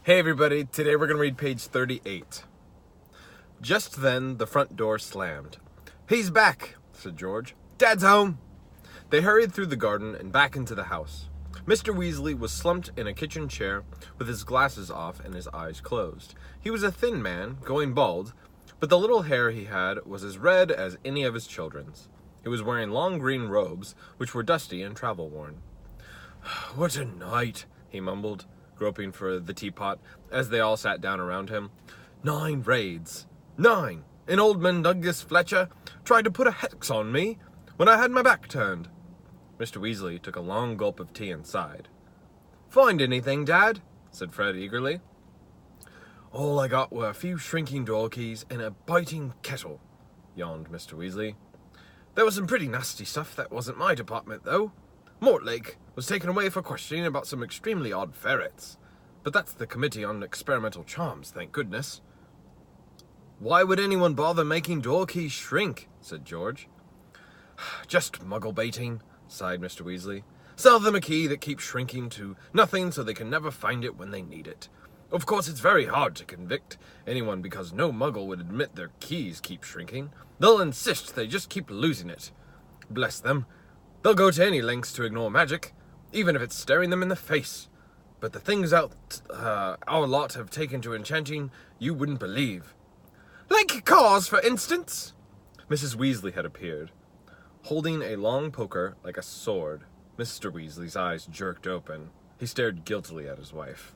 Hey everybody, today we're going to read page 38. Just then, the front door slammed. "He's back," said George. "Dad's home." They hurried through the garden and back into the house. Mr. Weasley was slumped in a kitchen chair with his glasses off and his eyes closed. He was a thin man, going bald, but the little hair he had was as red as any of his children's. He was wearing long green robes, which were dusty and travel-worn. "What a night," he mumbled, groping for the teapot, as they all sat down around him. 9 raids. 9! And old Mundungus Fletcher tried to put a hex on me when I had my back turned." Mr. Weasley took a long gulp of tea and sighed. "Find anything, Dad?" said Fred eagerly. "All I got were a few shrinking door keys and a biting kettle," yawned Mr. Weasley. "There was some pretty nasty stuff that wasn't my department, though. Mortlake was taken away for questioning about some extremely odd ferrets. But that's the Committee on Experimental Charms, thank goodness." "Why would anyone bother making door keys shrink?" said George. "Just muggle baiting," sighed Mr. Weasley. "Sell them a key that keeps shrinking to nothing so they can never find it when they need it. Of course, it's very hard to convict anyone because no muggle would admit their keys keep shrinking. They'll insist they just keep losing it. Bless them. They'll go to any lengths to ignore magic, even if it's staring them in the face. But the things our lot have taken to enchanting, you wouldn't believe." "Like cars, for instance?" Mrs. Weasley had appeared, holding a long poker like a sword. Mr. Weasley's eyes jerked open. He stared guiltily at his wife.